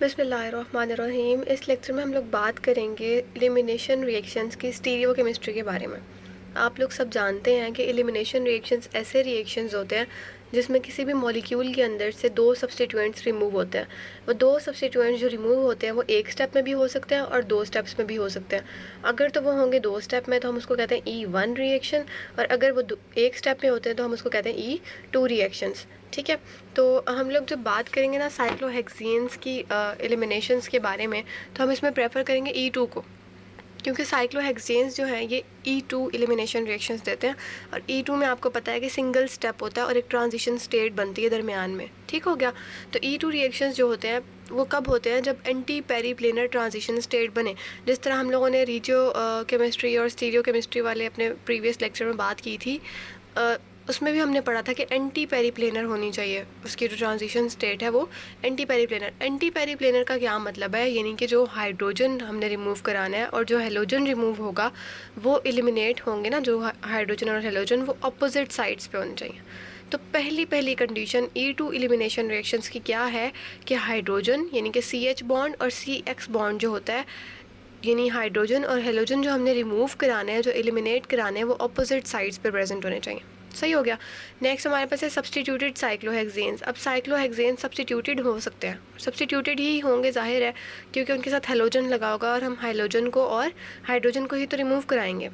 बिस्मिल्लाहिर्रहमानिर्रहीम। इस लेक्चर में हम लोग बात करेंगे एलिमिनेशन रिएक्शंस की स्टीरियोकेमिस्ट्री के बारे में। आप लोग सब जानते हैं कि एलिमिनेशन रिएक्शंस ऐसे रिएक्शंस होते हैं जिसमें किसी भी मॉलिक्यूल के अंदर से दो सब्स्टिट्यूएंट्स रिमूव होते हैं। वो दो सब्स्टिट्यूएंट्स जो रिमूव होते हैं वो एक स्टेप में भी हो सकते हैं और दो स्टेप्स में भी हो सकते हैं। अगर तो वो होंगे दो स्टेप में तो हम उसको कहते हैं E1 रिएक्शन, और अगर वो एक स्टेप में होते हैं तो हम उसको कहते हैं E2 रिएक्शंस। ठीक है, तो हम लोग जब बात करेंगे ना साइक्लोहेक्सेन्स की एलिमिनेशंस के बारे में, तो हम इसमें प्रेफर करेंगे E2 को, क्योंकि साइक्लोहेक्सेन्स जो हैं ये E2 एलिमिनेशन रिएक्शंस देते हैं। और E2 में आपको पता है कि सिंगल स्टेप होता है और एक ट्रांजिशन स्टेट बनती है दरमियान में। ठीक हो गया। तो E2 रिएक्शंस जो होते हैं वो कब होते हैं? जब एंटी पेरीप्लेनर ट्रांजिशन स्टेट बने। जिस तरह हम लोगों ने रीजियो केमिस्ट्री और स्टीरियो केमिस्ट्री वाले अपने प्रीवियस लेक्चर में बात की थी, उसमें भी हमने पढ़ा था कि एंटी पेरीप्लेनर होनी चाहिए, उसकी जो ट्रांजिशन स्टेट है वो एंटी पेरीप्लेनर। एंटी पेरीप्लेनर का क्या मतलब है? यानी कि जो हाइड्रोजन हमने रिमूव कराना है और जो हेलोजन रिमूव होगा वो एलिमिनेट होंगे ना, जो हाइड्रोजन और हेलोजन वो अपोजिट साइड्स पे होने चाहिए। तो पहली कंडीशन E2 एलिमिनेशन रिएक्शंस की क्या है कि हाइड्रोजन यानी कि CH बॉन्ड और CX बॉन्ड जो होता है, यानी हाइड्रोजन और हेलोजन जो हमने रिमूव कराने हैं, जो एलिमिनेट कराने हैं, वो अपोजिट साइड्स पे प्रेजेंट होने चाहिए। सही हो गया। नेक्स्ट हमारे पास है सब्स्टिट्यूटेड साइक्लोहेक्सेन्स। अब साइक्लोहेक्सेन्स सब्स्टिट्यूटेड हो सकते हैं, सब्स्टिट्यूटेड ही होंगे जाहिर है, क्योंकि उनके साथ हेलोजन लगा होगा और हम हाइड्रोजन को और हाइड्रोजन को ही तो रिमूव कराएंगे।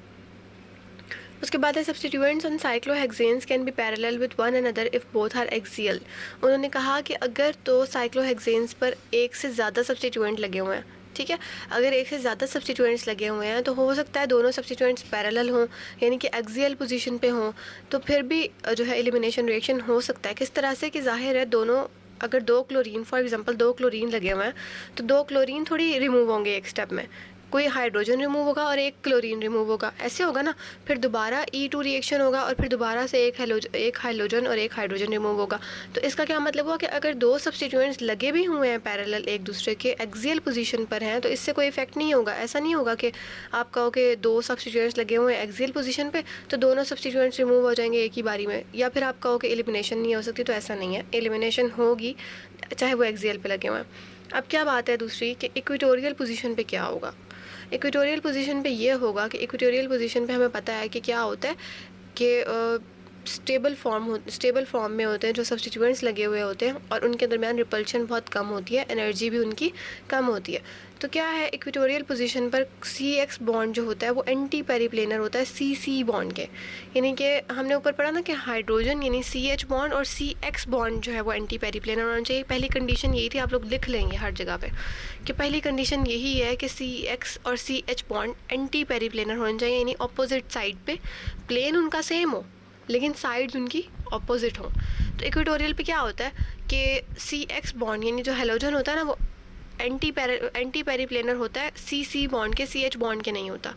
उसके बाद है substituents on cyclohexanes can be parallel with one another if both are axial. उन्होंने कहा कि अगर तो साइक्लोहेक्सेन्स पर एक से ज़्यादा सब्स्टिट्यूएंट लगे हुए हैं, ठीक है, अगर एक से ज़्यादा सब्स्टिट्यूएंट्स लगे हुए हैं तो हो सकता है दोनों सब्स्टिट्यूएंट्स पैरेलल हों, यानी कि एक्सियल पोजीशन पे हों, तो फिर भी जो है एलिमिनेशन रिएक्शन हो सकता है। किस तरह से? कि जाहिर है दोनों, अगर दो क्लोरीन फॉर एग्जांपल दो क्लोरीन लगे हुए हैं तो दो क्लोरीन थोड़ी रिमूव होंगे एक स्टेप में, कोई हाइड्रोजन रिमूव होगा और एक क्लोरीन रिमूव होगा, ऐसे होगा ना। फिर दोबारा E2 रिएक्शन होगा और फिर दोबारा से एक हाइड्रोजन और एक हाइड्रोजन रिमूव होगा। तो इसका क्या मतलब हुआ कि अगर दो सब्स्टिट्यूएंट्स लगे भी हुए हैं पैरेलल एक दूसरे के एक्सियल पोजीशन पर हैं तो इससे कोई इफेक्ट नहीं होगा। ऐसा नहीं होगा कि आप कहो कि दो सब्स्टिट्यूएंट्स लगे हुए हैं एक्सियल पोजीशन पे तो दोनों सब्स्टिट्यूएंट्स रिमूव हो जाएंगे एक ही बारी में, या फिर आप कहो कि एलिमिनेशन नहीं हो सकती, तो ऐसा नहीं है, एलिमिनेशन होगी चाहे वो एक्सियल पे लगे हुए हैं। अब क्या बात है दूसरी कि इक्वेटोरियल पोजीशन पे क्या होगा? इक्वेटोरियल पोजीशन पे ये होगा कि इक्वेटोरियल पोजीशन पे हमें पता है कि क्या होता है कि स्टेबल फॉर्म में होते हैं जो सब्स्टिट्यूएंट्स लगे हुए होते हैं और उनके दरमियान रिपल्शन बहुत कम होती है, एनर्जी भी उनकी कम होती है। तो क्या है, इक्वेटोरियल पोजीशन पर CX बॉन्ड जो होता है वो एंटी पेरीप्लेनर होता है CC बॉन्ड के। यानी कि हमने ऊपर पढ़ा ना कि हाइड्रोजन यानी CH बॉन्ड और CX बॉन्ड जो है वो एंटी पेरीप्लेनर होना चाहिए। पहली कंडीशन यही थी, आप लोग लिख लेंगे हर जगह पे कि पहली कंडीशन यही है कि CX और CH बॉन्ड एंटी पेरीप्लेनर होने चाहिए, यानी अपोजिट साइड पे, प्लेन उनका सेम हो लेकिन साइड्स उनकी अपोजिट हों। तो इक्वेटोरियल पे क्या होता है कि CX बॉन्ड यानी जो हेलोजन होता है ना वो एंटी पेरीप्लेनर होता है CC बॉन्ड के, CH बॉन्ड के नहीं होता।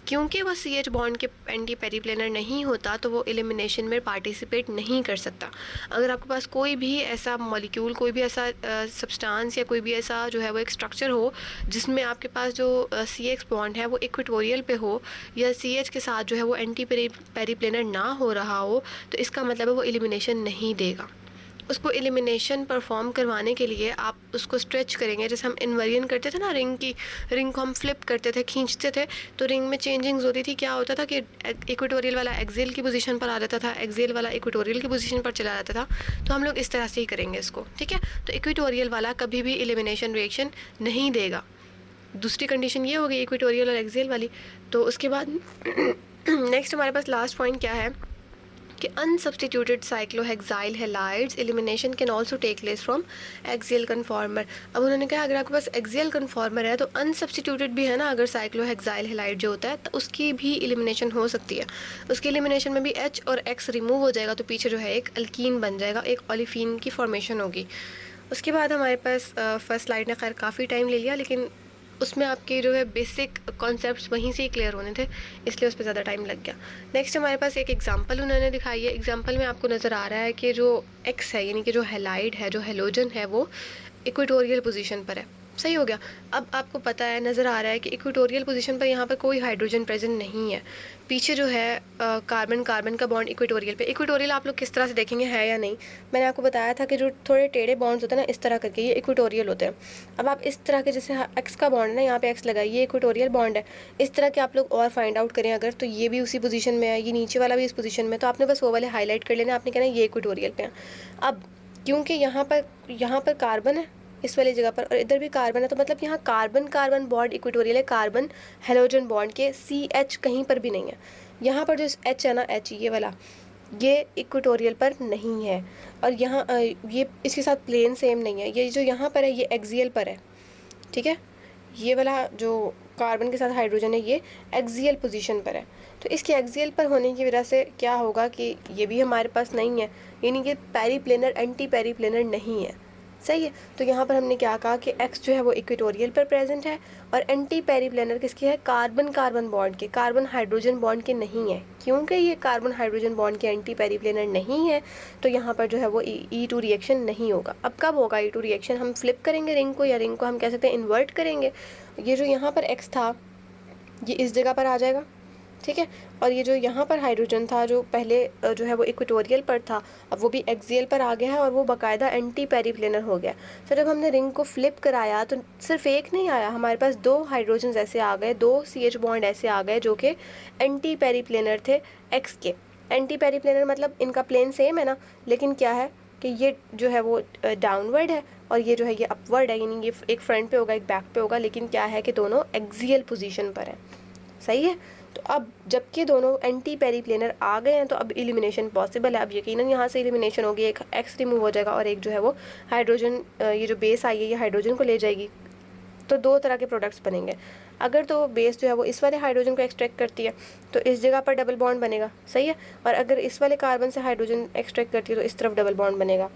क्योंकि वो CH बॉन्ड के एंटी पेरीप्लेनर नहीं होता तो वो एलिमिनेशन में पार्टिसिपेट नहीं कर सकता। अगर आपके पास कोई भी ऐसा मॉलिक्यूल, कोई भी ऐसा सब्सटेंस या कोई भी ऐसा जो है वो एक स्ट्रक्चर हो जिसमें आपके पास जो CX बॉन्ड है वो इक्वेटोरियल पे हो या CH के साथ जो है वो एंटी पेरीप्लेनर ना हो रहा हो, तो इसका मतलब है वो एलिमिनेशन नहीं देगा। उसको एलिमिनेशन परफॉर्म करवाने के लिए आप उसको स्ट्रेच करेंगे, जैसे हम इन्वर्जन करते थे ना, रिंग को हम फ्लिप करते थे, खींचते थे, तो रिंग में चेंजिंग्स होती थी। क्या होता था कि इक्वेटोरियल वाला एक्सियल की पोजीशन पर आ जाता था, एक्सियल वाला इक्वेटोरियल की पोजीशन पर चला जाता था। तो हम लोग इस तरह से ही करेंगे इसको, ठीक है। तो इक्वेटोरियल वाला कभी भी एलिमिनेशन रिएक्शन नहीं देगा। दूसरी कंडीशन ये हो गई इक्वेटोरियल और एक्सियल वाली। तो उसके बाद नेक्स्ट हमारे पास लास्ट पॉइंट क्या है कि unsubstituted cyclohexyl halides elimination can also take place from axial conformer. अब उन्होंने कहा अगर आपके पास एक्सियल कन्फॉर्मर है तो अनसब्स्टिट्यूटेड भी है ना, अगर साइक्लोहेक्साइल हैलाइड जो होता है तो उसकी भी एलिमिनेशन हो सकती है। उसकी एलिमिनेशन में भी H और X रिमूव हो जाएगा तो पीछे जो है एक अल्कीन बन जाएगा, एक ओलिफिन की फॉर्मेशन होगी। उसके बाद हमारे पास फर्स्ट स्लाइड ने खैर काफ़ी टाइम ले लिया, लेकिन उसमें आपके जो है बेसिक कॉन्सेप्ट्स वहीं से ही क्लियर होने थे, इसलिए उस पर ज़्यादा टाइम लग गया। नेक्स्ट हमारे पास एक एग्जांपल उन्होंने दिखाई है। एग्जांपल में आपको नज़र आ रहा है कि जो X है यानी कि जो हैलाइड है, जो हेलोजन है, वो इक्वेटोरियल पोजीशन पर है, सही हो गया। अब आपको पता है, नज़र आ रहा है कि इक्वेटोरियल पोजीशन पर यहाँ पर कोई हाइड्रोजन प्रेजेंट नहीं है। पीछे जो है कार्बन कार्बन का बॉन्ड इक्वेटोरियल पे। इक्वेटोरियल आप लोग किस तरह से देखेंगे है या नहीं, मैंने आपको बताया था कि जो थोड़े टेढ़े बॉन्ड्स होते हैं ना, इस तरह करके, ये इक्वेटोरियल होते हैं। अब आप इस तरह के, जैसे एक्स का बॉन्ड है ना, यहाँ पे एक्स लगा, ये इक्वेटोरियल बॉन्ड है। इस तरह के आप लोग और फाइंड आउट करें अगर, तो ये भी उसी पोजीशन में है, ये नीचे वाला भी इस पोजीशन में, तो आपने बस वो वाले हाईलाइट कर लेना, आपने कहना ये इक्वेटोरियल पे है। अब क्योंकि यहाँ पर कार्बन है इस वाली जगह पर, और इधर भी कार्बन है, तो मतलब यहाँ कार्बन कार्बन बॉन्ड इक्वेटोरियल है, कार्बन हेलोजन बॉन्ड के CH कहीं पर भी नहीं है। यहाँ पर जो H है ना, H ये वाला, ये इक्वेटोरियल पर नहीं है। और यहाँ ये इसके साथ प्लेन सेम नहीं है, ये जो यहाँ पर है ये एक्सियल पर है, ठीक है। ये वाला जो कार्बन के साथ हाइड्रोजन है ये एक्सियल पोजीशन पर है। तो इसके एक्सियल पर होने की वजह से क्या होगा कि ये भी हमारे पास नहीं है, यानी कि पेरीप्लेनर एंटी पेरीप्लेनर नहीं है, सही है। तो यहाँ पर हमने क्या कहा कि एक्स जो है वो इक्वेटोरियल पर प्रेजेंट है, और एंटी पेरीप्लेनर किसके है, कार्बन कार्बन बॉन्ड के, कार्बन हाइड्रोजन बॉन्ड के नहीं है। क्योंकि ये कार्बन हाइड्रोजन बॉन्ड के एंटी पेरीप्लेनर नहीं है, तो यहाँ पर जो है वो E2 रिएक्शन नहीं होगा। अब कब होगा E2 रिएक्शन, हम फ्लिप करेंगे रिंग को, या रिंग को हम कह सकते हैं इन्वर्ट करेंगे। ये जो यहाँ पर एक्स था ये इस जगह पर आ जाएगा, ठीक है। और ये जो यहाँ पर हाइड्रोजन था जो पहले जो है वो इक्वेटोरियल पर था, अब वो भी एक्सियल पर आ गया है, और वो बाकायदा एंटी पेरीप्लेनर हो गया। तो जब हमने रिंग को फ्लिप कराया तो सिर्फ एक नहीं आया, हमारे पास 2 हाइड्रोजन ऐसे आ गए, 2 CH बॉन्ड ऐसे आ गए जो कि एंटी पेरीप्लेनर थे एक्स के। एंटी पेरीप्लेनर मतलब इनका प्लेन सेम है ना, लेकिन क्या है कि ये जो है वो डाउनवर्ड है, और ये जो है ये अपवर्ड है, यानी ये एक फ्रंट पे होगा एक बैक पे होगा, लेकिन क्या है कि दोनों एक्सियल पोजीशन पर है, सही है। तो अब जबकि दोनों एंटी पेरीप्लेनर आ गए हैं, तो अब एलिमिनेशन पॉसिबल है। अब यकीनन यहाँ से एलिमिनेशन होगी, एक एक्स रिमूव हो जाएगा और एक जो है वो हाइड्रोजन, ये जो बेस आई है ये हाइड्रोजन को ले जाएगी, तो 2 तरह के प्रोडक्ट्स बनेंगे। अगर तो बेस जो है वो इस वाले हाइड्रोजन को एक्सट्रैक्ट करती है तो इस जगह पर डबल बॉन्ड बनेगा, सही है। और अगर इस वाले कार्बन से हाइड्रोजन एक्सट्रैक्ट करती है तो इस तरफ डबल बॉन्ड बनेगा,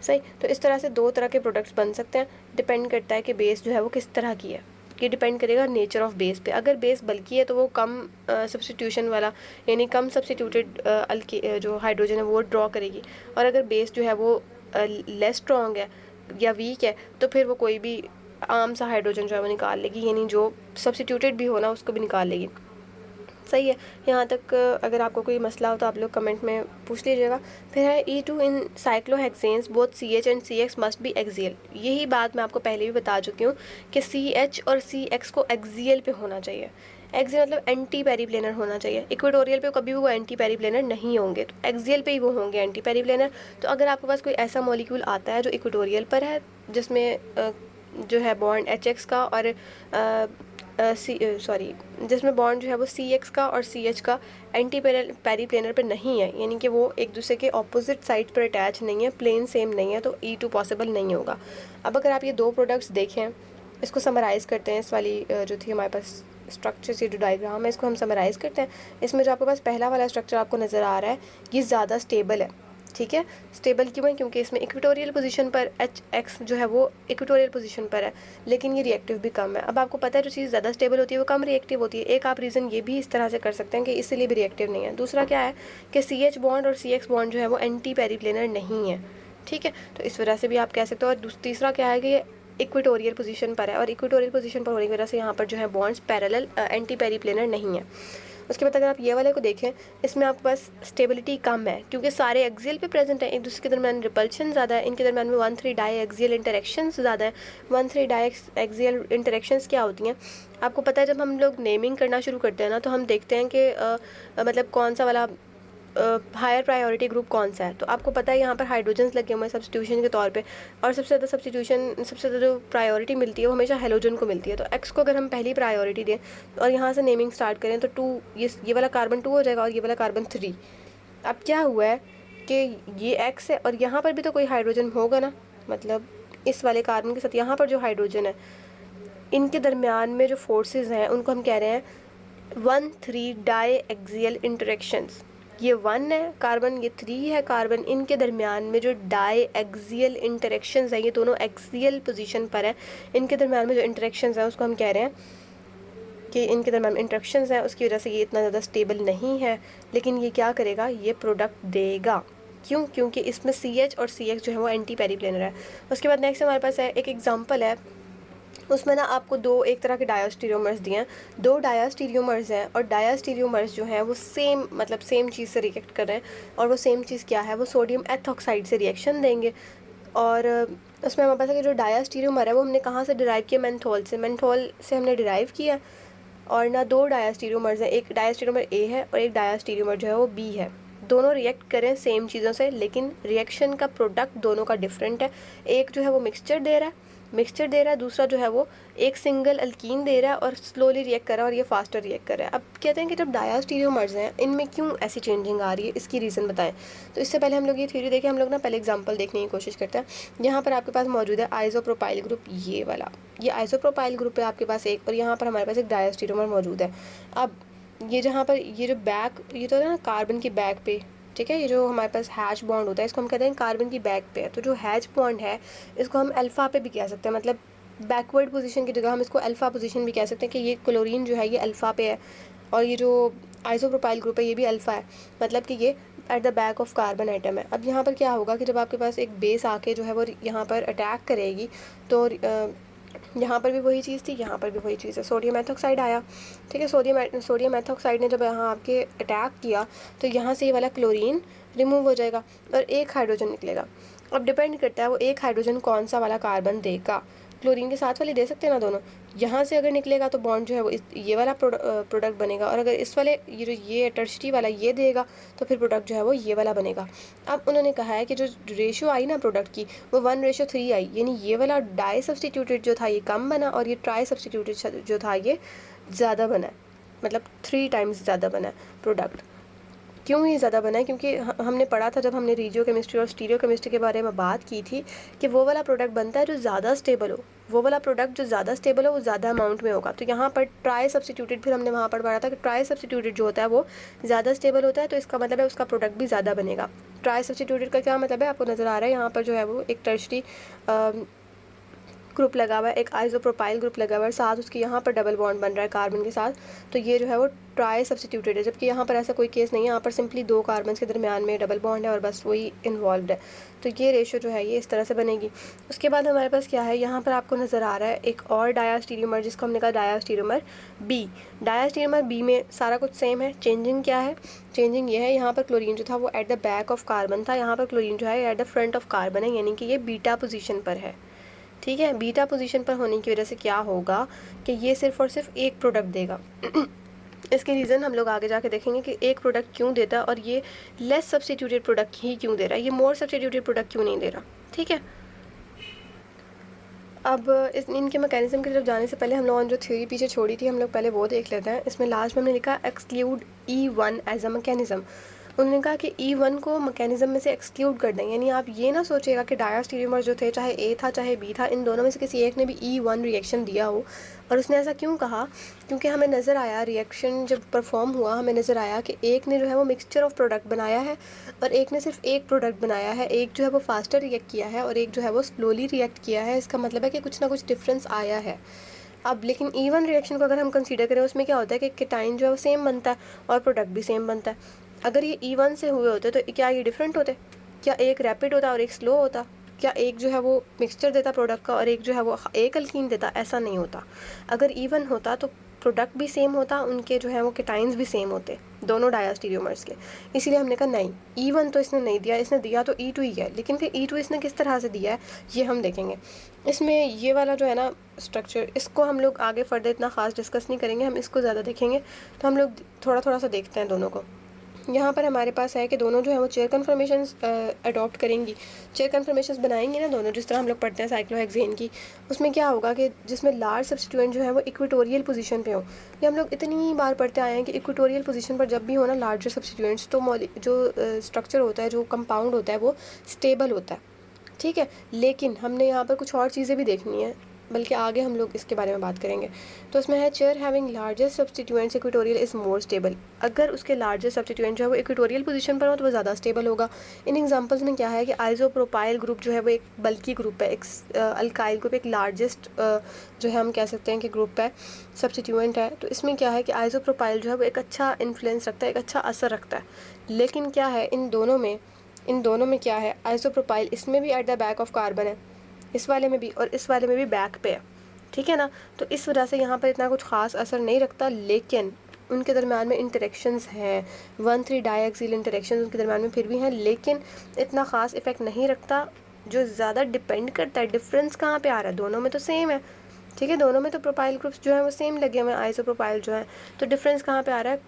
सही। तो इस तरह से 2 तरह के प्रोडक्ट्स बन सकते हैं, डिपेंड करता है कि बेस जो है वो किस तरह की है। ये डिपेंड करेगा नेचर ऑफ बेस पे। अगर बेस बल्की है तो वो कम सब्स्टिट्यूशन वाला, यानी कम सब्स्टिट्यूटेड जो हाइड्रोजन है वो ड्रॉ करेगी। और अगर बेस जो है वो लेस स्ट्रॉन्ग है या वीक है तो फिर वो कोई भी आम सा हाइड्रोजन जो है वो निकाल लेगी, यानी जो सब्स्टिट्यूटेड भी हो ना उसको भी निकाल लेगी, सही है। यहाँ तक अगर आपको कोई मसला हो तो आप लोग कमेंट में पूछ लीजिएगा। फिर है E2 in cyclohexanes both CH and CX must be axial. यही बात मैं आपको पहले भी बता चुकी हूँ कि CH और CX को एक्सियल पे होना चाहिए। एक्सियल मतलब एंटी पेरीप्लेनर होना चाहिए। इक्वेटोरियल पे कभी भी वो एंटी पेरीप्लेनर नहीं होंगे, तो एक्सियल पे ही वो होंगे एंटी पेरीप्लेनर। तो अगर आपके पास कोई ऐसा मॉलिक्यूल आता है जो इक्वेटोरियल पर है, जिसमें जो है बॉन्ड HX का और जिसमें बॉन्ड जो है वो CX का और CH का एंटी पेरीप्लेनर पर नहीं है, यानी कि वो एक दूसरे के ऑपोजिट साइड पर अटैच नहीं है, प्लेन सेम नहीं है, तो E2 पॉसिबल नहीं होगा। अब अगर आप ये 2 प्रोडक्ट्स देखें, इसको समराइज़ करते हैं, इस वाली जो थी हमारे पास स्ट्रक्चर से जो डायग्राम है इसको हम समराइज़ करते हैं। इसमें जो आपके पास पहला वाला स्ट्रक्चर आपको नज़र आ रहा है ये ज़्यादा स्टेबल है, ठीक है। स्टेबल क्यों है, क्योंकि इसमें इक्वेटोरियल पोजीशन पर HX जो है वो इक्वेटोरियल पोजीशन पर है, लेकिन ये रिएक्टिव भी कम है। अब आपको पता है जो चीज़ ज़्यादा स्टेबल होती है वो कम रिएक्टिव होती है। एक आप रीज़न ये भी इस तरह से कर सकते हैं कि इसलिए भी रिएक्टिव नहीं है। दूसरा क्या है कि CH बॉन्ड और CX बॉन्ड जो है वो एंटी पेरीप्लेनर नहीं है, ठीक है, तो इस वजह से भी आप कह सकते हो। और तीसरा क्या है कि ये इक्वेटोरियल पोजीशन पर है, और इक्वेटोरियल पोजीशन पर होने की वजह से यहाँ पर जो है बॉन्ड्स पैरेलल एंटी पेरीप्लेनर नहीं है। उसके बाद अगर आप ये वाले को देखें, इसमें आपके पास स्टेबिलिटी कम है क्योंकि सारे एक्सियल पे प्रेजेंट हैं, एक दूसरे के दरमियान रिपल्शन ज़्यादा है, इनके दरमियान में 1,3 डाई एक्सियल इंटरेक्शंस ज़्यादा है। 1,3 डाई एक्सियल इंटरेक्शंस क्या होती हैं आपको पता है। जब हम लोग नेमिंग करना शुरू करते हैं ना, तो हम देखते हैं कि मतलब कौन सा वाला हायर प्रायोरिटी ग्रुप कौन सा है। तो आपको पता है यहाँ पर हाइड्रोजन्स लगे हुए हैं सब्स्टिट्यूशन के तौर पे, और सबसे ज़्यादा जो प्रायोरिटी मिलती है वो हमेशा हेलोजन को मिलती है। तो एक्स को अगर हम पहली प्रायोरिटी दें और यहाँ से नेमिंग स्टार्ट करें तो 2 ये वाला कार्बन 2 हो जाएगा और ये वाला कार्बन 3। अब क्या हुआ है कि ये एक्स है और यहाँ पर भी तो कोई हाइड्रोजन होगा ना, मतलब इस वाले कार्बन के साथ यहाँ पर जो हाइड्रोजन है इनके दरमियान में जो फोर्सेस हैं उनको हम कह रहे हैं 1,3 डाई एक्सियल इंटरेक्शंस। ये 1 है कार्बन, ये 3 है कार्बन, इनके दरमियान में जो डाई एक्सियल इंटरेक्शंस हैं, ये दोनों एक्सियल पोजीशन पर है, इनके दरमियान में जो इंटरेक्शंस हैं उसको हम कह रहे हैं कि इनके दरमियान इंटरेक्शंस हैं, उसकी वजह से ये इतना ज़्यादा स्टेबल नहीं है। लेकिन ये क्या करेगा, ये प्रोडक्ट देगा। क्यों? क्योंकि इसमें CH और CX जो है वो एंटी पेरीप्लेनर है। उसके बाद नेक्स्ट हमारे पास है एक एग्जांपल है उसमें ना आपको दो एक तरह के डायस्टीरियोमर्स दिए हैं, दो डायस्टीरियोमर्स हैं, और डायस्टीरियोमर्स जो हैं वो सेम मतलब सेम चीज़ से रिएक्ट कर रहे हैं, और वो सेम चीज़ क्या है, वो सोडियम एथॉक्साइड से रिएक्शन देंगे। और उसमें हमारे पास है कि जो डायस्टीरियोमर है वो हमने कहाँ से डिराइव किया, मेंथोल से, मेंथोल से हमने डिराइव किया। और ना दो डायस्टीरियोमर्स हैं, एक डायस्टीरियोमर ए है और एक डायस्टीरियोमर जो है वो बी है। दोनों रिएक्ट करें सेम चीज़ों से, लेकिन रिएक्शन का प्रोडक्ट दोनों का डिफरेंट है। एक जो है वो मिक्सचर दे रहा है, दूसरा जो है वो एक सिंगल अल्कीन दे रहा है और स्लोली रिएक्ट कर रहा है, और ये फास्टर रिएक्ट कर रहा है। अब कहते हैं कि जब डायस्टीरियोमर्स हैं इनमें क्यों ऐसी चेंजिंग आ रही है, इसकी रीज़न बताएं। तो इससे पहले हम लोग ये थ्योरी देखें, हम लोग ना पहले एग्जांपल देखने की कोशिश करते हैं। यहाँ पर आपके पास मौजूद है आइसोप्रोपाइल ग्रुप, ये वाला, ये आइसोप्रोपाइल ग्रुप है आपके पास एक, और यहाँ पर हमारे पास एक डायस्टीरियोमर मौजूद है। अब ये जहाँ पर ये जो बैक, ये तो है ना कार्बन की बैक पे, ठीक है, ये जो हमारे पास हैच बॉन्ड होता है इसको हम कहते हैं कार्बन की बैक पे है। तो जो हैच बॉन्ड है इसको हम अल्फ़ा पे भी कह सकते हैं, मतलब बैकवर्ड पोजीशन की जगह हम इसको अल्फ़ा पोजीशन भी कह सकते हैं कि ये क्लोरीन जो है ये अल्फ़ा पे है, और ये जो आइसोप्रोपाइल ग्रुप है ये भी अल्फ़ा है, मतलब कि ये at the back of carbon atom है। अब यहाँ पर क्या होगा कि जब आपके पास एक बेस आके जो है वो यहाँ पर अटैक करेगी, तो यहाँ पर भी वही चीज़ थी, यहाँ पर भी वही चीज़ है, सोडियम एथॉक्साइड आया, ठीक है। सोडियम एथॉक्साइड ने जब यहाँ आपके अटैक किया तो यहाँ से ये वाला क्लोरीन रिमूव हो जाएगा और एक हाइड्रोजन निकलेगा। अब डिपेंड करता है वो एक हाइड्रोजन कौन सा वाला कार्बन देगा, क्लोरीन के साथ वाले दे सकते हैं ना दोनों। यहाँ से अगर निकलेगा तो बॉन्ड जो है वो ये वाला प्रोडक्ट बनेगा, और अगर इस वाले ये टर्शरी वाला ये देगा तो फिर प्रोडक्ट जो है वो ये वाला बनेगा। अब उन्होंने कहा है कि जो रेशियो आई ना प्रोडक्ट की वो 1:3 आई, यानी ये वाला डाई सब्सटीट्यूटेड जो था ये कम बना, और ये ट्राई सब्सटीट्यूटेड जो था ये ज़्यादा बना है, मतलब 3 टाइम्स ज़्यादा बना है प्रोडक्ट। क्यों ये ज़्यादा बना है, क्योंकि हमने पढ़ा था जब हमने रीजियो केमिस्ट्री और स्टीरियो केमिस्ट्री के बारे में बात की थी कि वो वाला प्रोडक्ट बनता है जो ज़्यादा स्टेबल हो, वो वाला प्रोडक्ट जो ज़्यादा स्टेबल हो वो ज़्यादा अमाउंट में होगा। तो यहाँ पर ट्राई सब्सटीट्यूटेड, फिर हमने वहाँ पर पढ़ा था कि ट्राई सब्सटीट्यूटेड जो होता है वो ज़्यादा स्टेबल होता है, तो इसका मतलब है उसका प्रोडक्ट भी ज़्यादा बनेगा। ट्राई सब्सटीट्यूटेड का क्या मतलब है, आपको नज़र आ रहा है यहाँ पर जो है वो एक टर्शरी ग्रुप लगा हुआ है, एक आइसोप्रोपाइल ग्रुप लगा हुआ है, साथ उसके यहाँ पर डबल बॉन्ड बन रहा है कार्बन के साथ, तो ये जो है वो ट्राई सब्सटीट्यूटेड है। जबकि यहाँ पर ऐसा कोई केस नहीं है, यहाँ पर सिंपली दो कार्बन के दरमियान में डबल बॉन्ड है और बस वही इन्वॉल्व है। तो ये रेशियो जो है ये इस तरह से बनेगी। उसके बाद हमारे पास क्या है, यहाँ पर आपको नज़र आ रहा है एक और डायस्टीरियोमर जिसको हमने कहा डायस्टीरियोमर बी। डायस्टीरियोमर बी में सारा कुछ सेम है, चेंजिंग क्या है, चेंजिंग ये है, यहाँ पर क्लोरीन जो था वो at the back of carbon था, यहाँ पर क्लोरीन जो है at the front of carbon है, यानी कि ये बीटा पोजीशन पर है, ठीक है। बीटा पोजीशन पर होने की वजह से क्या होगा कि ये सिर्फ और सिर्फ एक प्रोडक्ट देगा। इसके रीज़न हम लोग आगे जाके देखेंगे कि एक प्रोडक्ट क्यों देता है और ये लेस सब्सटीट्यूटेड प्रोडक्ट ही क्यों दे रहा है, ये मोर सब्सटीट्यूटेड प्रोडक्ट क्यों नहीं दे रहा, ठीक है। अब इनके मैकेनिज्म की तरफ जाने से पहले हम लोगों ने जो थ्योरी पीछे छोड़ी थी हम लोग पहले वो देख लेते हैं। इसमें लास्ट में हमने लिखा exclude E1 as a mechanism. उन्होंने कहा कि E1 को मैकेनिज्म में से एक्सक्लूड कर दें, यानी आप ये ना सोचिएगा कि डायस्टीरियोमर जो थे, चाहे ए था चाहे बी था, इन दोनों में से किसी एक ने भी E1 रिएक्शन दिया हो। और उसने ऐसा क्यों कहा, क्योंकि हमें नज़र आया रिएक्शन जब परफॉर्म हुआ, हमें नज़र आया कि एक ने जो है वो मिक्सचर ऑफ प्रोडक्ट बनाया है और एक ने सिर्फ एक प्रोडक्ट बनाया है। एक जो है वो फास्टर रिएक्ट किया है और एक जो है वो स्लोली रिएक्ट किया है। इसका मतलब है कि कुछ ना कुछ डिफरेंस आया है। अब लेकिन E1 रिएक्शन को अगर हम कंसीडर करें, उसमें क्या होता है कि केटाइन जो है वो सेम बनता है और प्रोडक्ट भी सेम बनता है। अगर ये E1 से हुए होते तो क्या ये डिफरेंट होते, क्या एक रैपिड होता और एक स्लो होता, क्या एक जो है वो मिक्सचर देता प्रोडक्ट का और एक जो है वो एक अल्कीन देता, ऐसा नहीं होता। अगर E1 होता तो प्रोडक्ट भी सेम होता, उनके जो है वो केटाइंस भी सेम होते, दोनों डायस्टीरियोमर्स के। इसीलिए हमने कहा नहीं, E1 तो इसने नहीं दिया, इसने दिया तो E2 ही है। लेकिन फिर E2 इसने किस तरह से दिया है ये हम देखेंगे। इसमें ये वाला जो है ना स्ट्रक्चर, इसको हम लोग आगे फर्दर इतना ख़ास डिस्कस नहीं करेंगे, हम इसको ज़्यादा देखेंगे। तो हम लोग थोड़ा थोड़ा सा देखते हैं दोनों को। यहाँ पर हमारे पास है कि दोनों जो है वो चेयर कन्फर्मेशंस अडॉप्ट करेंगी, चेयर कन्फर्मेशंस बनाएंगे ना दोनों, जिस तरह हम लोग पढ़ते हैं साइक्लोहेक्सेन की। उसमें क्या होगा कि जिसमें लार्ज सब्स्टिट्यूएंट जो है वो इक्वेटोरियल पोजीशन पे हो। ये हम लोग इतनी बार पढ़ते आए हैं कि इक्वेटोरियल पोजीशन पर जब भी हो ना लार्जर सब्स्टिट्यूएंट्स, तो जो स्ट्रक्चर होता है, जो कंपाउंड होता है वो स्टेबल होता है, ठीक है। लेकिन हमने यहाँ पर कुछ और चीज़ें भी देखनी है, बल्कि आगे हम लोग इसके बारे में बात करेंगे। तो इसमें है chair having largest substituents equatorial is more stable. अगर उसके लार्जेस्ट सब्स्टिट्यूएंट जो है वो इक्वेटोरियल पोजीशन पर हो तो वो ज़्यादा स्टेबल होगा। इन एग्जांपल्स में क्या है कि आइसोप्रोपाइल ग्रुप जो है वो एक बल्कि ग्रुप है, एक अल्काइल ग्रुप एक लार्जेस्ट जो है हम कह सकते हैं कि ग्रुप है, सब्स्टिट्यूएंट है। तो इसमें क्या है कि आइसोप्रोपाइल जो है वो एक अच्छा इन्फ्लुएंस रखता है, एक अच्छा असर रखता है। लेकिन क्या है इन दोनों में क्या है, आइसोप्रोपाइल इसमें भी at the back of carbon है, इस वाले में भी और इस वाले में भी बैक पे है, ठीक है ना। तो इस वजह से यहाँ पर इतना कुछ ख़ास असर नहीं रखता, लेकिन उनके दरम्यान में इंटरेक्शंस हैं, 1,3 डाइऑक्सिल इंटरेक्शन उनके दरम्यान में फिर भी हैं, लेकिन इतना ख़ास इफ़ेक्ट नहीं रखता। जो ज़्यादा डिपेंड करता है, डिफरेंस कहाँ पे आ रहा है, दोनों में तो सेम है, ठीक है, दोनों में तो प्रोपाइल ग्रुप्स जो है वो सेम लगे हुए हैं, आइसोप्रोपाइल जो है। तो डिफरेंस कहाँ पे आ रहा है,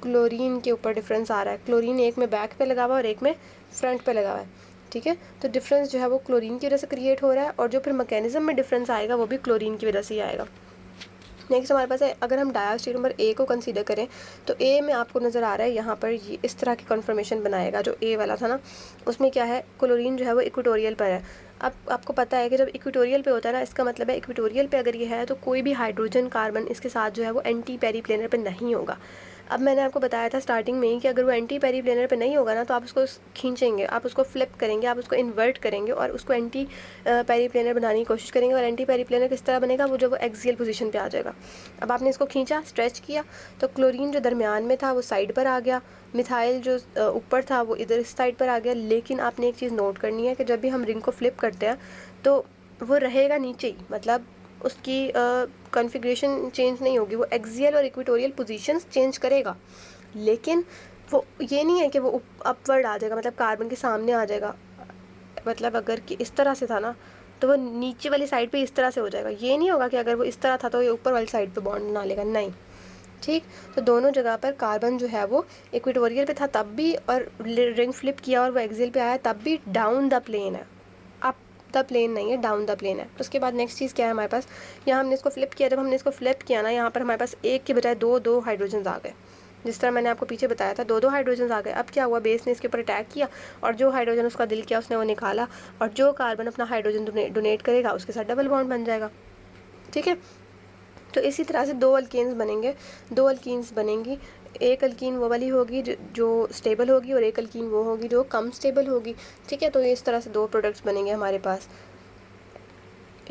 क्लोरीन के ऊपर डिफरेंस आ रहा है। क्लोरीन एक में बैक पे लगा हुआ है और एक में फ्रंट पे लगा हुआ है, ठीक है। तो डिफरेंस जो है वो क्लोरीन की वजह से क्रिएट हो रहा है, और जो फिर मैकेनिज्म में डिफरेंस आएगा वो भी क्लोरीन की वजह से ही आएगा। नेक्स्ट हमारे पास है, अगर हम डायस्टीरियोमर ए को कंसीडर करें तो ए में आपको नज़र आ रहा है यहाँ पर ये इस तरह की कन्फर्मेशन बनाएगा। जो ए वाला था ना, उसमें क्या है, क्लोरीन जो है वो इक्वेटोरियल पर है। अब आपको पता है कि जब इक्वेटोरियल पे होता है ना, इसका मतलब है इक्वेटोरियल पे अगर ये है तो कोई भी हाइड्रोजन कार्बन इसके साथ जो है वो एंटी पेरीप्लेनर पे नहीं होगा। अब मैंने आपको बताया था स्टार्टिंग में ही कि अगर वो एंटी पेरीप्लेनर पे नहीं होगा ना, तो आप उसको खींचेंगे, आप उसको फ्लिप करेंगे, आप उसको इन्वर्ट करेंगे और उसको एंटी पेरीप्लेनर बनाने की कोशिश करेंगे। और एंटी पेरीप्लेनर किस तरह बनेगा, वो जब वो एक्सियल पोजीशन पे आ जाएगा। अब आपने इसको खींचा, स्ट्रेच किया, तो क्लोरीन जो दरमियान में था वो साइड पर आ गया, मिथाइल जो ऊपर था वो इधर इस साइड पर आ गया। लेकिन आपने एक चीज़ नोट करनी है कि जब भी हम रिंग को फ्लिप करते हैं तो वो रहेगा नीचे ही, मतलब उसकी कॉन्फ़िगरेशन चेंज नहीं होगी, वो एक्सियल और इक्वेटोरियल पोजीशंस चेंज करेगा, लेकिन वो ये नहीं है कि वो अपवर्ड आ जाएगा, मतलब कार्बन के सामने आ जाएगा। मतलब अगर कि इस तरह से था ना, तो वो नीचे वाली साइड पे इस तरह से हो जाएगा। ये नहीं होगा कि अगर वो इस तरह था तो ये ऊपर वाली साइड पे बॉन्ड बना लेगा, नहीं, ठीक। तो दोनों जगह पर कार्बन जो है वो इक्वेटोरियल पे था तब भी, और रिंग फ्लिप किया और वो एक्सियल पे आया तब भी डाउन द प्लेन है, अप द प्लेन नहीं है, डाउन द प्लेन है। उसके बाद नेक्स्ट चीज़ क्या है हमारे पास, यहाँ हमने इसको फ्लिप किया, जब हमने इसको फ्लिप किया ना, यहाँ पर हमारे पास एक के बजाय दो दो हाइड्रोजन आ गए। जिस तरह मैंने आपको पीछे बताया था, दो दो हाइड्रोजन आ गए। अब क्या हुआ, बेस ने इसके ऊपर अटैक किया और जो हाइड्रोजन उसका दिल किया उसने वो निकाला, और जो कार्बन अपना हाइड्रोजन डोनेट करेगा उसके साथ डबल बॉन्ड बन जाएगा, ठीक है। तो इसी तरह से दो अल्केन्स बनेंगे, दो अल्कीन्स बनेंगी। एक अल्कीन वो वाली होगी जो स्टेबल होगी, और एक अल्कीन वो होगी जो कम स्टेबल होगी, ठीक है। तो इस तरह से दो प्रोडक्ट्स बनेंगे हमारे पास।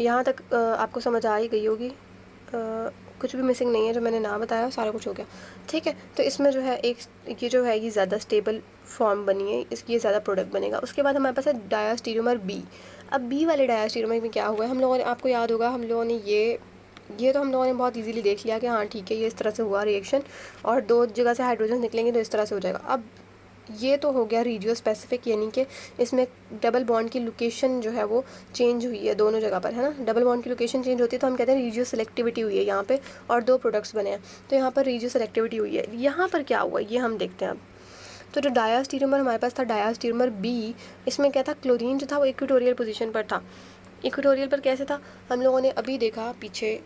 यहाँ तक आपको समझ आ ही गई होगी, कुछ भी मिसिंग नहीं है, जो मैंने ना बताया सारा कुछ हो गया, ठीक है। तो इसमें जो है एक ये जो है ये ज़्यादा स्टेबल फॉर्म बनी है, इसकी ये ज़्यादा प्रोडक्ट बनेगा। उसके बाद हमारे पास है डायस्टीरियोमर बी। अब बी वाले डायस्टीरियोमर में क्या हुआ है, हम लोगों ने, आपको याद होगा, हम लोगों ने ये तो हम लोगों ने बहुत इजीली देख लिया कि हाँ ठीक है, ये इस तरह से हुआ रिएक्शन, और दो जगह से हाइड्रोजन निकलेंगे तो इस तरह से हो जाएगा। अब ये तो हो गया रीजियो स्पेसिफिक, यानी कि इसमें डबल बॉन्ड की लोकेशन जो है वो चेंज हुई है दोनों जगह पर, है ना। डबल बॉन्ड की लोकेशन चेंज होती है तो हम कहते हैं रीजियो सेलेक्टिविटी हुई है यहाँ पे, और दो प्रोडक्ट्स बने हैं, तो यहाँ पर रीजियो सेलेक्टिविटी हुई है। यहाँ पर क्या हुआ ये हम देखते हैं अब। तो जो डायस्टीरियोमर हमारे पास था, डायस्टीरियोमर बी, इसमें क्या था, क्लोरीन जो था वो इक्वेटोरियल पोजीशन पर था। इक्वेटोरियल पर कैसे था, हम लोगों ने अभी देखा पीछे,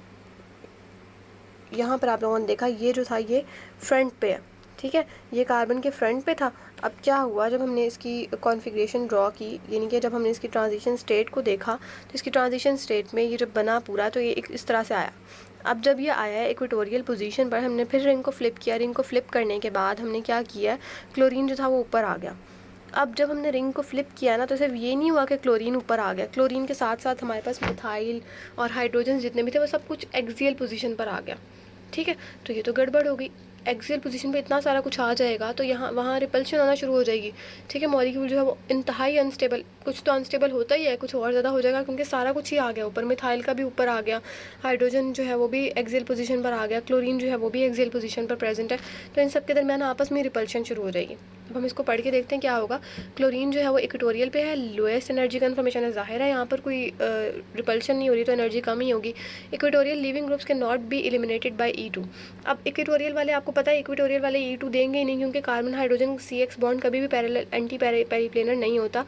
यहाँ पर आप लोगों ने देखा ये जो था ये फ्रंट पे है, ठीक है, ये कार्बन के फ्रंट पे था। अब क्या हुआ, जब हमने इसकी कॉन्फ़िगरेशन ड्रॉ की, यानी कि जब हमने इसकी ट्रांजिशन स्टेट को देखा, तो इसकी ट्रांजिशन स्टेट में ये जब बना पूरा तो ये इस तरह से आया। अब जब ये आया है इक्वेटोरियल पोजीशन पर, हमने फिर रिंग को फ्लिप किया, रिंग को फ्लिप करने के बाद हमने क्या किया, क्लोरीन जो था वो ऊपर आ गया। अब जब हमने रिंग को फ्लिप किया ना, तो सिर्फ ये नहीं हुआ कि क्लोरीन ऊपर आ गया, क्लोरीन के साथ साथ हमारे पास मिथाइल और हाइड्रोजन जितने भी थे वो सब कुछ एक्सियल पोजीशन पर आ गया, ठीक है। तो ये तो गड़बड़ हो गई, एक्सियल पोजीशन पे इतना सारा कुछ आ जाएगा तो यहाँ वहाँ रिपल्शन होना शुरू हो जाएगी, ठीक है। मॉलिक्यूल जो है वो इंतहाई अनस्टेबल, कुछ तो अनस्टेबल होता ही है, कुछ और ज़्यादा हो जाएगा, क्योंकि सारा कुछ ही आ गया ऊपर। मिथाइल का भी ऊपर आ गया, हाइड्रोजन जो है वो भी एक्सियल पोजीशन पर आ गया, क्लोरीन जो है वो भी एक्सियल पोजीशन पर प्रेजेंट है, तो इन सब के दरमियान आपस में रिपल्शन शुरू हो जाएगी। अब हम इसको पढ़ के देखते हैं क्या होगा। क्लोरीन जो है वो इक्वेटोरियल पे है, लोएस्ट एनर्जी का इन्फॉर्मेशन है, जाहिर है यहाँ पर कोई रिपल्शन नहीं हो रही तो एनर्जी कम ही होगी। Equatorial living groups can not be eliminated bye E2। अब इक्वेटोरियल वाले, आपको पता है इक्वेटोरियल वाले E2 देंगे ही नहीं, क्योंकि कार्बन हाइड्रोजन CX बॉन्ड कभी भी पैरेलल एंटी पेरीप्लेनर नहीं होता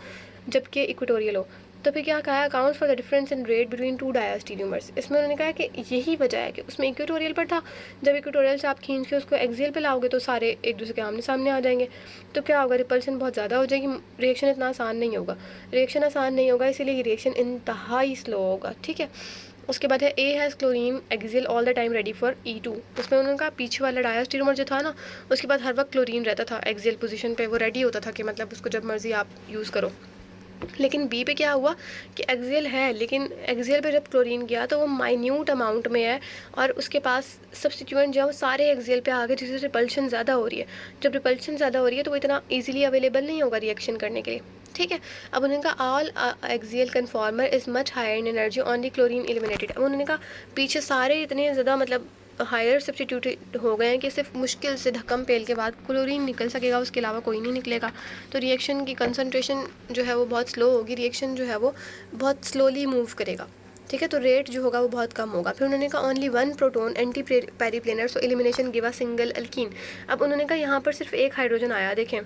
जबकि इक्वेटोरियल हो। तो फिर क्या कहा, accounts for the difference in rate between two diastereomers. इसमें उन्होंने कहा कि यही वजह है कि उसमें इक्वेटोरियल पर था, जब इक्वेटोरियल से आप खींच के उसको एक्सियल पे लाओगे तो सारे एक दूसरे के आमने सामने आ जाएंगे, तो क्या होगा, रिपल्शन बहुत ज़्यादा हो जाएगी, रिएक्शन इतना आसान नहीं होगा, रिएक्शन आसान नहीं होगा, इसीलिए रिएक्शन इंतहाई स्लो होगा, ठीक है। उसके बाद है A has chlorine axial all the time ready for E2। उसमें उन्होंने कहा पीछे वाला डायस्टीरियोमर जो था ना, उसके बाद हर वक्त क्लोरीन रहता था एक्सियल पोजीशन पे, वो रेडी होता था कि मतलब उसको जब मर्जी आप यूज़ करो। लेकिन बी पे क्या हुआ कि एक्सियल है, लेकिन एक्सियल पे जब क्लोरीन गया तो वो माइन्यूट अमाउंट में है, और उसके पास सब्स्टिट्यूएंट जो है वो सारे एक्सियल पे आ गए, जिससे रिपल्शन ज़्यादा हो रही है। जब रिपल्शन ज़्यादा हो रही है तो वो इतना ईजिली अवेलेबल नहीं होगा रिएक्शन करने के लिए, ठीक है। अब उन्होंने कहा all axial conformer is much higher in energy only chlorine eliminated. अब उन्होंने कहा पीछे सारे इतने ज़्यादा मतलब हायर सब्सटीट्यूट हो गए हैं कि सिर्फ मुश्किल से ढक्कम पेल के बाद क्लोरीन निकल सकेगा, उसके अलावा कोई नहीं निकलेगा। तो रिएक्शन की कंसनट्रेशन जो है वो बहुत स्लो होगी, रिएक्शन जो है वो बहुत स्लोली मूव करेगा। ठीक है, तो रेट जो होगा वो बहुत कम होगा। फिर उन्होंने कहा only one proton anti periplanar so elimination give a single alkyne. अब उन्होंने कहा यहाँ पर सिर्फ एक हाइड्रोजन आया, देखें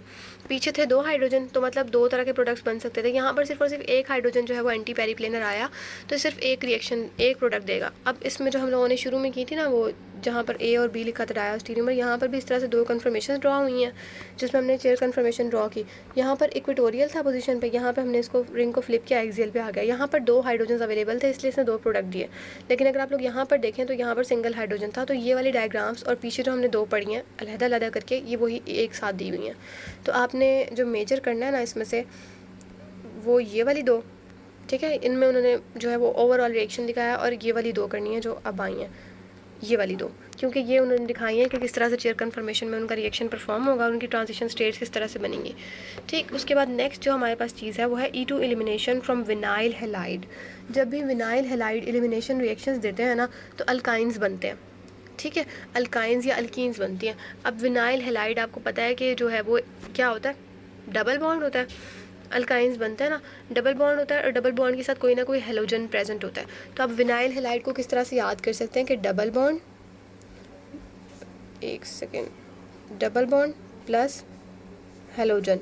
पीछे थे दो हाइड्रोजन, तो मतलब दो तरह के प्रोडक्ट्स बन सकते थे, यहाँ पर सिर्फ और सिर्फ एक हाइड्रोजन जो है वो एंटी पेरीप्लेनर आया, तो सिर्फ एक रिएक्शन एक प्रोडक्ट देगा। अब इसमें जो हम लोगों ने शुरू में की थी ना, वो जहाँ पर ए और बी लिखा था डायस्टीरियमर, यहाँ पर भी इस तरह से दो कन्फर्मेशन ड्रॉ हुई हैं जिसमें हमने चेयर कन्फर्मेशन ड्रॉ की। यहाँ पर इक्वेटोरियल था पोजीशन पे, यहाँ पे हमने इसको रिंग को फ्लिप किया, एक्सियल पे आ गया। यहाँ पर दो हाइड्रोजन अवेलेबल थे इसलिए इसने दो प्रोडक्ट दिए। लेकिन अगर आप लोग यहाँ पर देखें तो यहाँ पर सिंगल हाइड्रोजन था, तो ये वाली डायग्राम्स और पीछे जो हमने दो पढ़ी हैं अलहदा अलहदा करके, ये वही एक साथ दी हुई हैं। तो आपने जो मेजर करना है ना इसमें से, वो ये वाली दो, ठीक है, इनमें उन्होंने जो है वो ओवरऑल रिएक्शन दिखाया, और ये वाली दो करनी है जो अब आई हैं, ये वाली दो, क्योंकि ये उन्होंने दिखाई है कि किस तरह से चेयर कन्फर्मेशन में उनका रिएक्शन परफॉर्म होगा, उनकी ट्रांजिशन स्टेट्स किस तरह से बनेंगी। ठीक, उसके बाद नेक्स्ट जो हमारे पास चीज़ है वो है E2 elimination from vinyl halide. जब भी विनाइल हैलाइड एलिमिनेशन रिएक्शंस देते हैं ना, तो अल्काइंस बनते हैं। ठीक है, अल्काइंस या अल्कीन्स बनती हैं। अब विनाइल हैलाइड आपको पता है कि जो है वो क्या होता है, डबल बॉन्ड होता है। अल्काइंस बनते हैं ना, डबल बॉन्ड होता है, और डबल बॉन्ड के साथ कोई ना कोई हेलोजन प्रेजेंट होता है। तो आप विनाइल हैलाइड को किस तरह से याद कर सकते हैं कि डबल बॉन्ड, एक second, double bond plus halogen,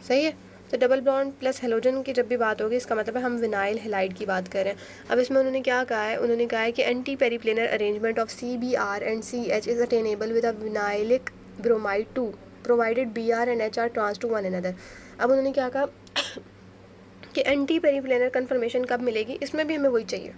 सही है। तो डबल बॉन्ड प्लस हेलोजन की जब भी बात होगी, इसका मतलब है हम विनाइल हैलाइड की बात कर रहे हैं। अब इसमें उन्होंने क्या कहा है, उन्होंने कहा है कि anti periplanar arrangement of CBr and CH is attainable with a vinylic bromide 2 provided Br and H are trans to one another. अब उन्होंने क्या कहा कि एंटी पेरीप्लेनर कन्फर्मेशन कब मिलेगी, इसमें भी हमें वही चाहिए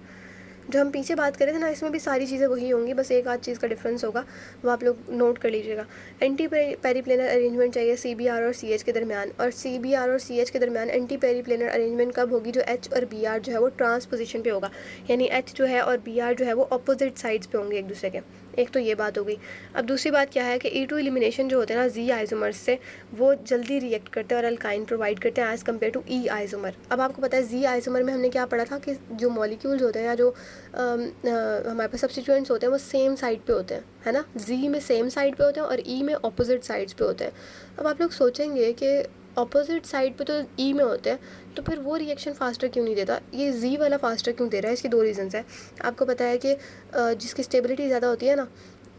जो हम पीछे बात कर रहे थे ना, इसमें भी सारी चीज़ें वही होंगी, बस एक आध चीज़ का डिफरेंस होगा, वो आप लोग नोट कर लीजिएगा। एंटी पेरीप्लेनर अरेंजमेंट चाहिए CBr और CH के दरमियान, और CBr और CH के दरमियान एंटी पेरीप्लेनर अरेंजमेंट कब होगी, जो H और Br जो है वो ट्रांस पोजीशन पे होगा, यानी H जो है और Br जो है वो अपोजिट साइड्स पे होंगे एक दूसरे के। एक तो ये बात हो गई। अब दूसरी बात क्या है कि E2 एलिमिनेशन जो होते हैं ना Z आइसोमर्स से, वो जल्दी रिएक्ट करते हैं और अल्काइन प्रोवाइड करते हैं as compare to E isomer. अब आपको पता है Z आइसोमर में हमने क्या पढ़ा था कि जो मॉलिक्यूल्स होते हैं या जो हमारे पास सब्स्टिट्यूएंट्स होते हैं वो सेम साइड पे होते हैं, है ना। Z में सेम साइड पे होते हैं और E में ऑपोजिट साइड्स पे होते हैं। अब आप लोग सोचेंगे कि ऑपोजिट साइड पे तो E में होते हैं, तो फिर वो रिएक्शन फास्टर क्यों नहीं देता, ये Z वाला फास्टर क्यों दे रहा है। इसके दो रीज़न्स है। आपको पता है कि जिसकी स्टेबिलिटी ज़्यादा होती है ना,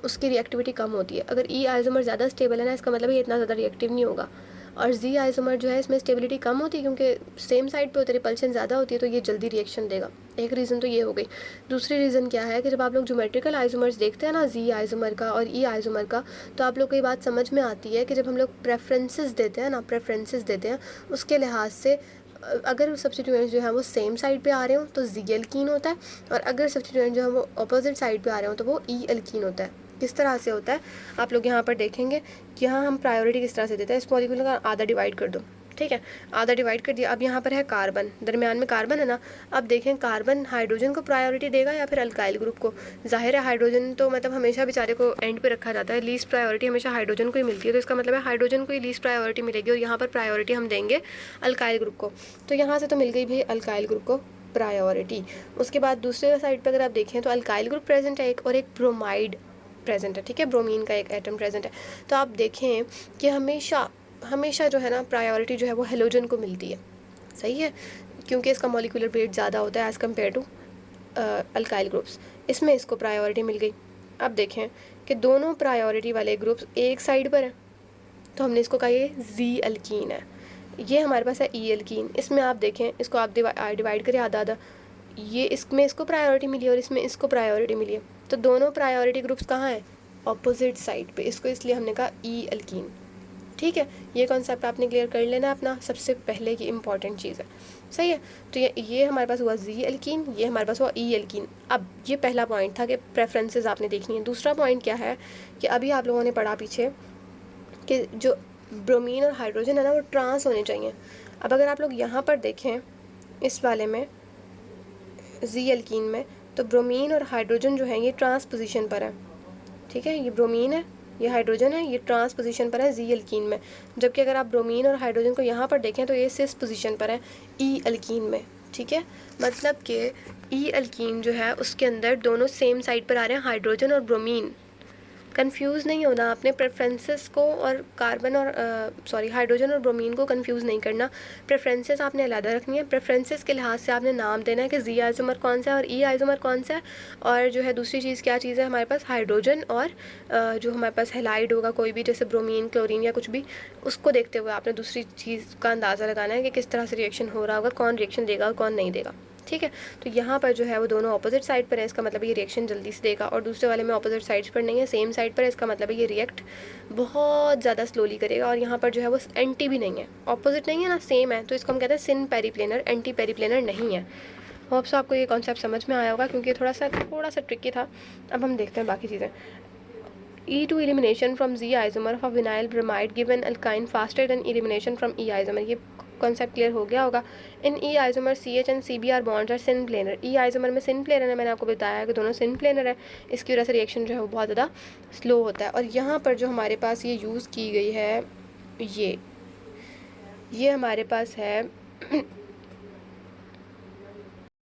उसकी रिएक्टिविटी कम होती है। अगर E आइसोमर ज़्यादा स्टेबल है ना, इसका मतलब ये इतना ज़्यादा रिएक्टिव नहीं होगा। और Z आइसोमर जो है इसमें स्टेबिलिटी कम होती है, क्योंकि सेम साइड पे होती है, रिपल्शन ज़्यादा होती है, तो ये जल्दी रिएक्शन देगा। एक रीज़न तो ये हो गई। दूसरी रीज़न क्या है कि जब आप लोग ज्योमेट्रिकल आइसोमर्स देखते हैं ना, Z आइसोमर का और E आइसोमर का, तो आप लोग को ये बात समझ में आती है कि जब हम लोग प्रेफरेंसेस देते हैं ना, प्रेफरेंसेस देते हैं उसके लिहाज से, अगर सब्स्टिट्यूएंट्स जो है वो सेम साइड पे आ रहे हो तो Z एल्कीन होता है, और अगर सब्स्टिट्यूएंट जो है वो अपोजिट साइड पे आ रहे हो तो वो E एल्कीन होता है। किस तरह से होता है आप लोग यहाँ पर देखेंगे कि यहाँ हम प्रायोरिटी किस तरह से देते हैं। इस मॉलिक्यूल का आधा डिवाइड कर दो, ठीक है, आधा डिवाइड कर दिया। अब यहाँ पर है कार्बन, दरमियान में कार्बन है ना। अब देखें कार्बन हाइड्रोजन को प्रायोरिटी देगा या फिर अल्काइल ग्रुप को। जाहिर है हाइड्रोजन तो मतलब हमेशा बेचारे को एंड पे रखा जाता है, लीस्ट प्रायोरिटी हमेशा हाइड्रोजन को ही मिलती है, तो इसका मतलब है हाइड्रोजन को ही लीस्ट प्रायोरिटी मिलेगी, और यहाँ पर प्रायोरिटी हम देंगे अल्काइल ग्रुप को। तो यहाँ से तो मिल गई भाई अल्काइल ग्रुप को प्रायोरिटी। उसके बाद दूसरे साइड पर अगर आप देखें तो अल्काइल ग्रुप प्रेजेंट है एक, और एक ब्रोमाइड प्रेजेंट है, ठीक है, ब्रोमीन का एक एटम प्रेजेंट है। तो आप देखें कि हमेशा जो है ना प्रायोरिटी जो है वो हेलोजन को मिलती है, सही है, क्योंकि इसका मॉलिक्यूलर वेट ज़्यादा होता है as compare to alkyl groups. इसमें इसको प्रायोरिटी मिल गई। अब देखें कि दोनों प्रायोरिटी वाले ग्रुप्स एक साइड पर हैं, तो हमने इसको कहा ये Z एल्कीन है। ये हमारे पास है E एल्कीन। इसमें आप देखें, इसको आप डिवाइड करें आधा आधा, ये इसमें इसको प्रायोरिटी मिली और इसमें इसको प्रायोरिटी मिली है, तो दोनों प्रायोरिटी ग्रुप्स कहाँ हैं, ऑपोजिट साइड पे। इसको इसलिए हमने कहा E एल्कीन, ठीक है। ये कॉन्सेप्ट आपने क्लियर कर लेना अपना, सबसे पहले की इंपॉर्टेंट चीज़ है, सही है। तो ये हमारे पास हुआ Z एल्कीन, ये हमारे पास हुआ E एल्कीन। अब ये पहला पॉइंट था कि प्रेफरेंसेस आपने देखनी है। दूसरा पॉइंट क्या है कि अभी आप लोगों ने पढ़ा पीछे कि जो ब्रोमीन और हाइड्रोजन है ना वो ट्रांस होने चाहिए। अब अगर आप लोग यहाँ पर देखें इस वाले में Z एल्कीन में, तो ब्रोमीन और हाइड्रोजन जो है ये ट्रांस पोजीशन पर है, ठीक है, ये ब्रोमीन है ये हाइड्रोजन है, ये ट्रांस पोजीशन पर है जी अल्कीन में, जबकि अगर आप ब्रोमीन और हाइड्रोजन को यहाँ पर देखें तो ये सिस पोजीशन पर है ई अल्कीन में। ठीक है, मतलब कि ई अल्कीन जो है उसके अंदर दोनों सेम साइड पर आ रहे हैं, हाइड्रोजन और ब्रोमीन। कंफ्यूज नहीं होना आपने, प्रेफरेंसेस को और कार्बन और हाइड्रोजन और ब्रोमीन को कंफ्यूज नहीं करना। प्रेफरेंसेस आपने अलग रखनी है, प्रेफरेंसेस के लिहाज से आपने नाम देना है कि जी आइसोमर कौन सा है और ई आइसोमर कौन सा है। और जो है दूसरी चीज़ क्या चीज़ है हमारे पास, हाइड्रोजन और जो हमारे पास हैलाइड होगा कोई भी, जैसे ब्रोमीन, क्लोरीन या कुछ भी, उसको देखते हुए आपने दूसरी चीज़ का अंदाज़ा लगाना है कि किस तरह से रिएक्शन हो रहा होगा, कौन रिएक्शन देगा और कौन नहीं देगा। ठीक है, तो यहाँ पर जो है वो दोनों ऑपोजिट साइड पर है, इसका मतलब ये रिएक्शन जल्दी से देगा, और दूसरे वाले में ऑपोजिट साइड्स पर नहीं है, सेम साइड पर है, इसका मतलब है ये रिएक्ट बहुत ज़्यादा स्लोली करेगा। और यहाँ पर जो है वो एंटी भी नहीं है, ऑपोजिट नहीं है ना, सेम है, तो इसको हम कहते हैं सिन पेरीप्लेनर, एंटी पेरीप्लेनर नहीं है। होप्स आपको ये कॉन्सेप्ट समझ में आया होगा, क्योंकि थोड़ा सा ट्रिकी था। अब हम देखते हैं बाकी चीज़ें। E2 elimination from Z isomer of a vinyl bromide given alkyne faster than elimination from E isomer, ये कॉन्सेप्ट क्लियर हो गया होगा। In E isomer CH and CBr bonds are syn planar, E isomer में syn planar है, मैंने आपको बताया कि दोनों सिन प्लेनर है, इसकी वजह से रिएक्शन जो है वो बहुत ज़्यादा स्लो होता है। और यहाँ पर जो हमारे पास ये यूज़ की गई है, ये हमारे पास है